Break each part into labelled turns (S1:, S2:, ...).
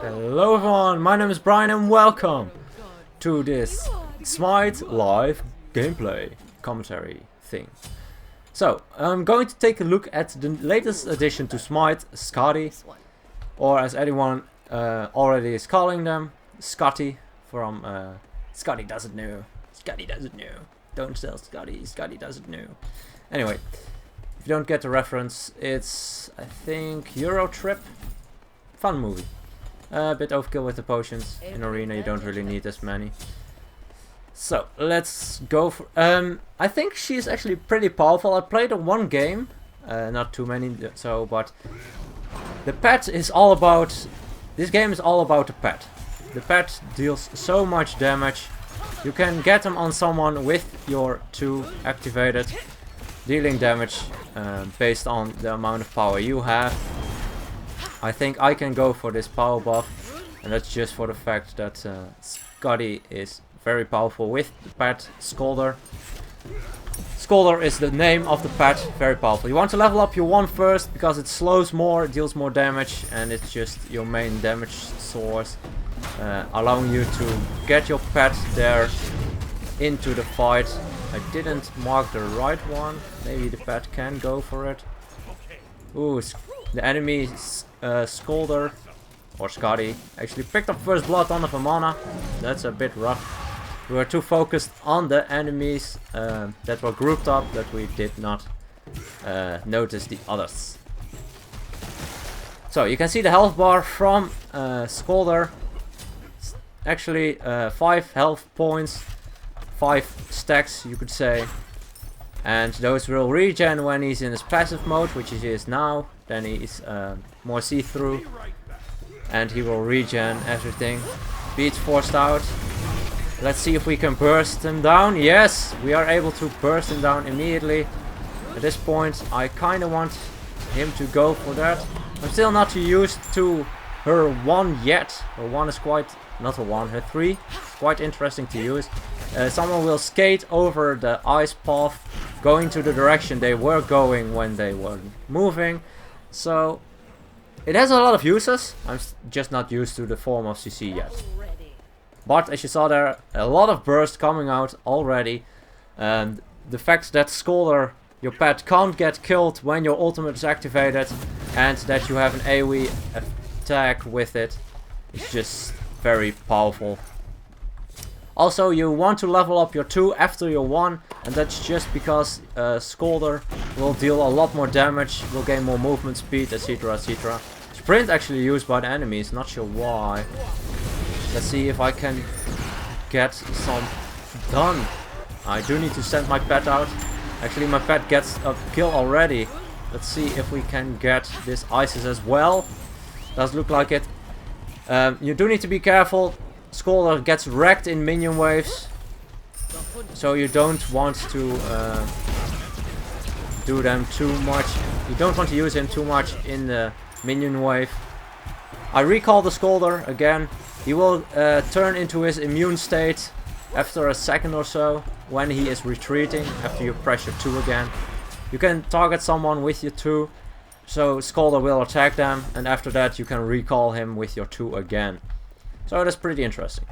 S1: Hello everyone, my name is Brian and welcome to this Smite live gameplay commentary thing. So, I'm going to take a look at the latest addition to Smite, Skadi, or as anyone already is calling them, Skadi from Skadi doesn't know. Skadi doesn't know. Don't tell Skadi, Skadi doesn't know. Anyway, if you don't get the reference, it's I think Euro Trip. Fun movie. A bit overkill with the potions. In arena you don't really need as many. So let's go for I think she's actually pretty powerful. I played one game, not too many, so but the pet is all about, this game is all about the pet. The pet deals so much damage. You can get them on someone with your 2 activated, dealing damage based on the amount of power you have. I think I can go for this power buff, and that's just for the fact that Skadi is very powerful with the pet Kaldr. Kaldr is the name of the pet, very powerful. You want to level up your 1 first because it slows more, deals more damage, and it's just your main damage source, allowing you to get your pet there into the fight. I didn't mark the right one, maybe the pet can go for it. Ooh, the enemy Kaldr or Skadi actually picked up first blood on the mana. That's a bit rough. We were too focused on the enemies that were grouped up that we did not notice the others. So you can see the health bar from Kaldr. Actually 5 health points, 5 stacks you could say. And those will regen when he's in his passive mode, which he is now. Then he is more see-through, and he will regen everything. Beats forced out. Let's see if we can burst him down. Yes, we are able to burst him down immediately. At this point, I kind of want him to go for that. I'm still not used to her 1 yet. Her 1 is quite, not her 1, her 3. Quite interesting to use. Someone will skate over the ice path, going to the direction they were going when they were moving. So it has a lot of uses. I'm just not used to the form of CC yet. But as you saw there, a lot of burst coming out already. And the fact that Kaldr, your pet, can't get killed when your ultimate is activated, and that you have an AoE attack with it, is just very powerful. Also, you want to level up your 2 after your 1, and that's just because Kaldr will deal a lot more damage, will gain more movement speed, etc, etc. Sprint actually used by the enemies, not sure why. Let's see if I can get some done. I do need to send my pet out. Actually, my pet gets a kill already. Let's see if we can get this ISIS as well. Does look like it. You do need to be careful. Kaldr gets wrecked in minion waves, so you don't want to do them too much. You don't want to use him too much in the minion wave. I recall the Kaldr again. He will turn into his immune state after a second or so when he is retreating, after you press your 2 again. You can target someone with your 2, so Kaldr will attack them, and after that you can recall him with your 2 again. So that's pretty interesting.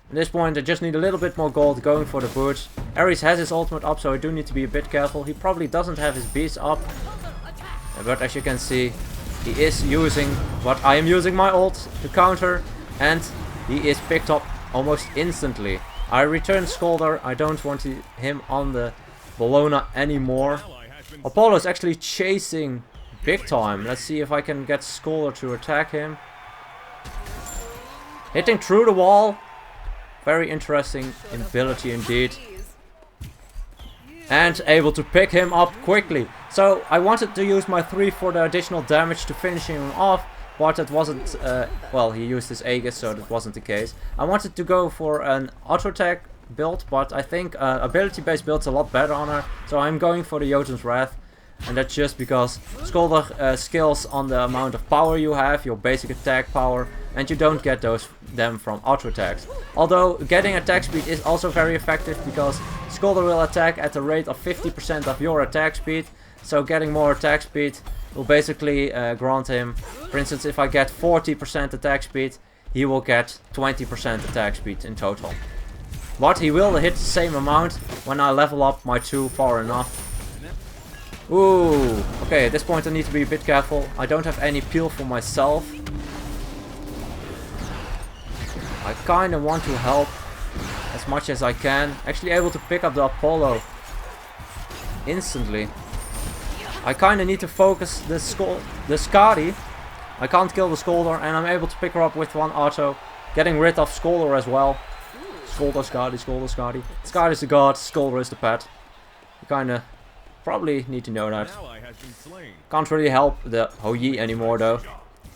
S1: At this point I just need a little bit more gold going for the boots. Ares has his ultimate up, so I do need to be a bit careful. He probably doesn't have his beast up, but as you can see, he is using what I am using my ult to counter, and he is picked up almost instantly. I returned Kaldr. I don't want him on the Bologna anymore. Apollo is actually chasing big time. Let's see if I can get Kaldr to attack him. Hitting through the wall. Very interesting ability indeed. And able to pick him up quickly. So I wanted to use my 3 for the additional damage to finish him off. But it wasn't, well, he used his Aegis, so that wasn't the case. I wanted to go for an auto attack build, but I think ability based build's a lot better on her. So I'm going for the Jotun's Wrath. And that's just because Kaldr scales on the amount of power you have, your basic attack power, and you don't get them from auto attacks. Although getting attack speed is also very effective because Kaldr will attack at the rate of 50% of your attack speed. So getting more attack speed will basically grant him For instance, if I get 40% attack speed, he will get 20% attack speed in total. But he will hit the same amount when I level up my 2 far enough. Ooh, okay, at this point I need to be a bit careful. I don't have any peel for myself. I kinda want to help as much as I can. Actually able to pick up the Apollo instantly. I kinda need to focus the Skadi. I can't kill the Kaldr and I'm able to pick her up with 1 auto. Getting rid of Kaldr as well. Kaldr, Skadi, Kaldr, Skadi. Skadi is the god, Kaldr is the pet. You kinda probably need to know that. Can't really help the Hou-Yi anymore though.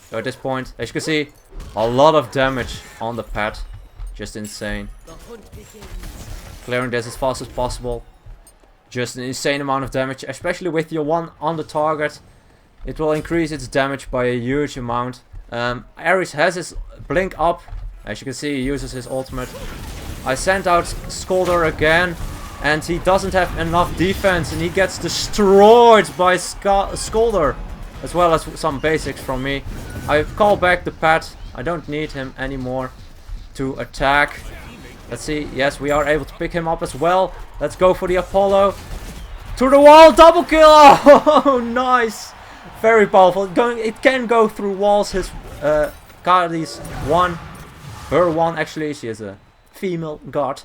S1: So at this point, as you can see, a lot of damage on the pet. Just insane. Clearing this as fast as possible. Just an insane amount of damage, especially with your 1 on the target. It will increase its damage by a huge amount. Ares has his blink up. As you can see, he uses his ultimate. I sent out Kaldr again. And he doesn't have enough defense and he gets destroyed by Kaldr. As well as some basics from me. I call back the pet. I don't need him anymore to attack. Let's see. Yes, we are able to pick him up as well. Let's go for the Apollo. To the wall. Double kill. Oh, nice. Very powerful. It can go through walls. His Skadi's 1. Her 1 actually. She is a female god.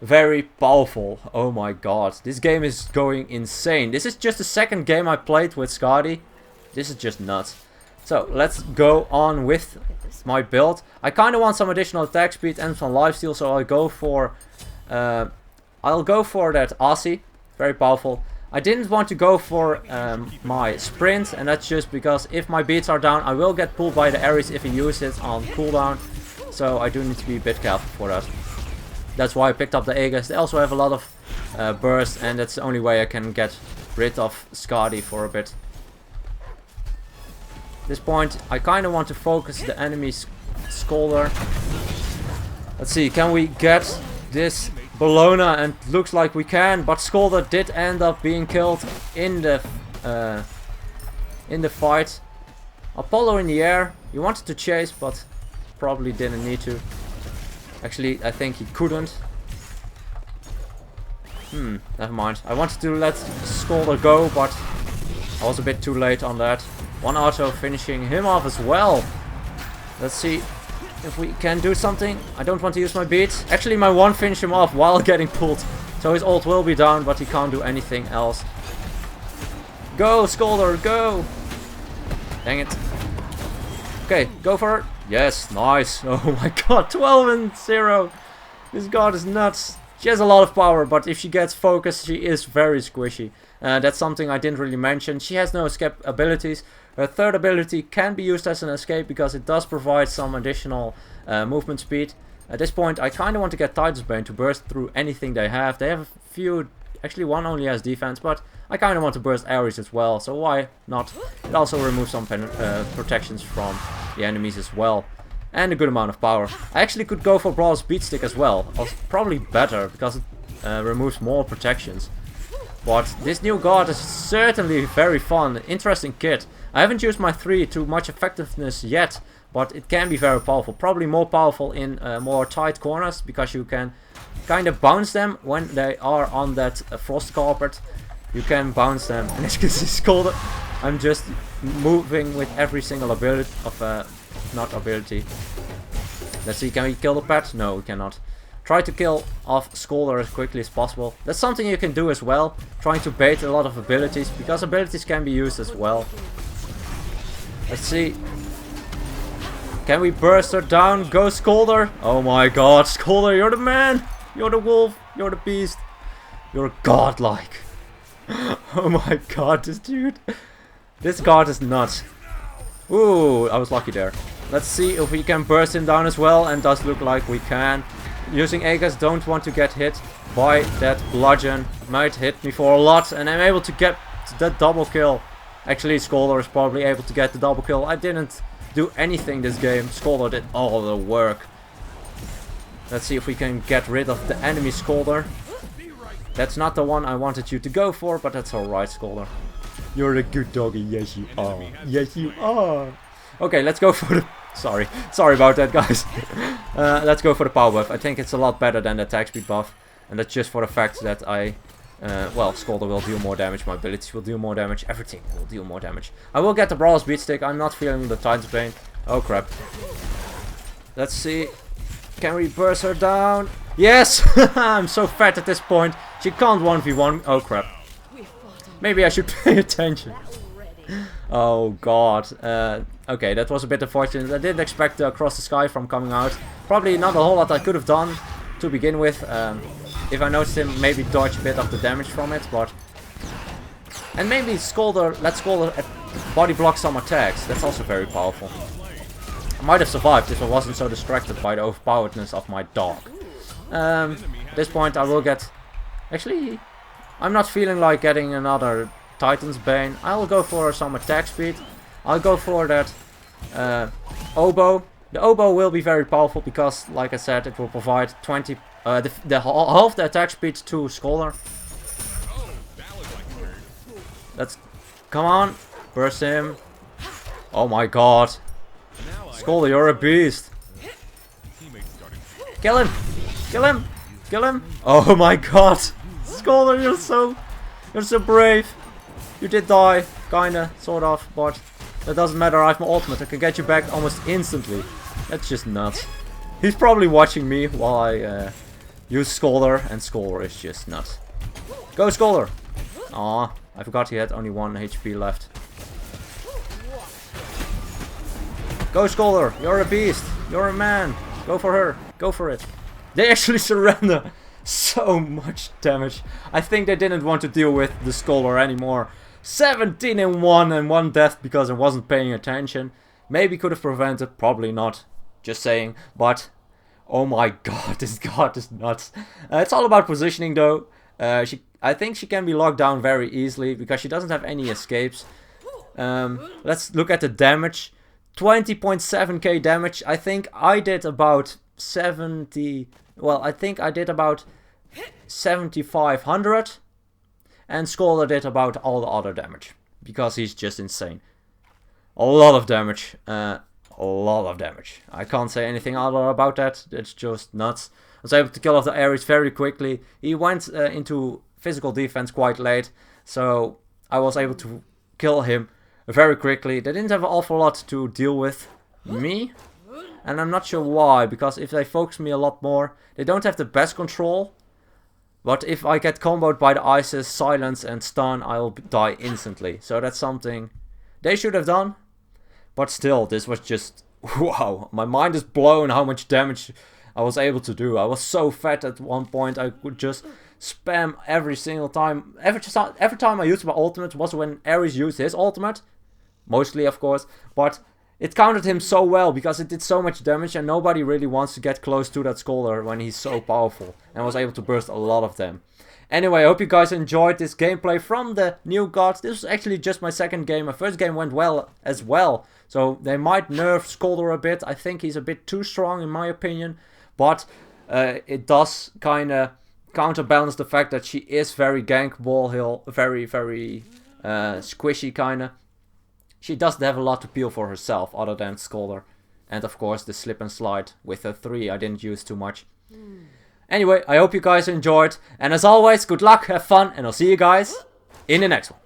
S1: Very powerful. Oh my god. This game is going insane. This is just the second game I played with Skadi. This is just nuts. So let's go on with my build. I kind of want some additional attack speed and some lifesteal, so I'll go for that Aussie. Very powerful. I didn't want to go for my sprint, and that's just because if my beats are down, I will get pulled by the Ares if he uses it on cooldown. So I do need to be a bit careful for that. That's why I picked up the Aegis. They also have a lot of burst, and that's the only way I can get rid of Skadi for a bit. At this point, I kind of want to focus the enemy's Kaldr. Let's see, can we get this Bologna? And looks like we can, but Kaldr did end up being killed in the fight. Apollo in the air. He wanted to chase, but probably didn't need to. Actually, I think he couldn't. Never mind. I wanted to let Kaldr go, but I was a bit too late on that. 1 auto finishing him off as well. Let's see if we can do something. I don't want to use my beat. Actually, my 1 finished him off while getting pulled. So his ult will be down, but he can't do anything else. Go, Kaldr, go! Dang it. Okay, go for it. Yes, nice. Oh my god, 12 and 0. This god is nuts. She has a lot of power, but if she gets focused, she is very squishy. That's something I didn't really mention. She has no escape abilities. Her 3rd ability can be used as an escape because it does provide some additional movement speed. At this point, I kind of want to get Titus Bane to burst through anything they have. They have a few, actually 1 only has defense, but I kind of want to burst Ares as well, so why not? It also removes some protections from the enemies as well. And a good amount of power. I actually could go for Brawl's Beat Stick as well. Probably better, because it removes more protections. But this new god is certainly very fun. Interesting kit. I haven't used my 3 to much effectiveness yet, but it can be very powerful. Probably more powerful in more tight corners, because you can kind of bounce them when they are on that frost carpet. You can bounce them, and as you can see, Kaldr, I'm just moving with every single ability of not ability. Let's see, can we kill the pet? No, we cannot. Try to kill off Kaldr as quickly as possible. That's something you can do as well. Trying to bait a lot of abilities, because abilities can be used as well. Let's see. Can we burst her down? Go Kaldr! Oh my god, Kaldr, you're the man! You're the wolf, you're the beast. You're godlike. Oh my god, this dude. This god is nuts. Ooh, I was lucky there. Let's see if we can burst him down as well, and does look like we can. Using Aegis, don't want to get hit by that bludgeon. Might hit me for a lot, and I'm able to get that double kill. Actually, Kaldr is probably able to get the double kill. I didn't do anything this game. Kaldr did all the work. Let's see if we can get rid of the enemy Kaldr. That's not the one I wanted you to go for, but that's alright, Kaldr. You're a good doggy, yes you are. Yes you are. Okay, let's go for the... Sorry about that, guys. Let's go for the power buff. I think it's a lot better than the attack speed buff. And that's just for the fact that well, Kaldr will deal more damage, my abilities will deal more damage, everything will deal more damage. I will get the Brawler's Beatstick, I'm not feeling the Titan's Bane. Oh crap. Let's see. Can we burst her down? Yes! I'm so fat at this point. She can't 1v1. Oh crap. Maybe I should pay attention. Oh god. Okay, that was a bit unfortunate. I didn't expect Across the Sky from coming out. Probably not a whole lot I could have done to begin with. If I noticed him, maybe dodge a bit of the damage from it, but... And maybe Kaldr, let Kaldr body block some attacks. That's also very powerful. I might have survived if I wasn't so distracted by the overpoweredness of my dog. At this point I will get... Actually, I'm not feeling like getting another Titan's Bane. I'll go for some attack speed. I'll go for that oboe. The oboe will be very powerful because, like I said, it will provide 20... half the attack speed to Kaldr. Let's... Come on. Burst him. Oh my god. Kaldr, you're a beast. Kill him. Kill him. Kill him. Oh my god. Kaldr, you're so brave. You did die. Kinda. Sort of. But that doesn't matter. I have my ultimate. I can get you back almost instantly. That's just nuts. He's probably watching me while I use Kaldr, and Kaldr is just nuts. Go Kaldr! Aw, I forgot he had only 1 HP left. Go Kaldr! You're a beast! You're a man! Go for her! Go for it! They actually surrender! So much damage. I think they didn't want to deal with the Kaldr anymore. 17 in 1 and 1 death because I wasn't paying attention. Maybe could have prevented, probably not. Just saying, but oh my god, this god is nuts. It's all about positioning though. I think she can be locked down very easily because she doesn't have any escapes. Let's look at the damage. 20.7k damage. I think I did about 70... Well, I think I did about 7,500. And Kaldr did about all the other damage. Because he's just insane. A lot of damage. A lot of damage. I can't say anything other about that. It's just nuts. I was able to kill off the Ares very quickly. He went into physical defense quite late. So I was able to kill him very quickly. They didn't have an awful lot to deal with me. And I'm not sure why. Because if they focus me a lot more, they don't have the best control. But if I get comboed by the Isis, silence and stun, I'll die instantly. So that's something they should have done. But still, this was just... Wow, my mind is blown how much damage I was able to do. I was so fat at one point, I could just spam every single time. Every time I used my ultimate was when Ares used his ultimate. Mostly, of course. But it countered him so well because it did so much damage. And nobody really wants to get close to that Kaldr when he's so powerful. And was able to burst a lot of them. Anyway, I hope you guys enjoyed this gameplay from the new gods. This was actually just my second game. My first game went well as well. So they might nerf Kaldr a bit. I think he's a bit too strong in my opinion. But it does kind of counterbalance the fact that she is very gankable, very squishy kind of. She doesn't have a lot to peel for herself other than Kaldr. And of course the slip and slide with her 3 I didn't use too much. Anyway, I hope you guys enjoyed. And as always, good luck, have fun, and I'll see you guys in the next one.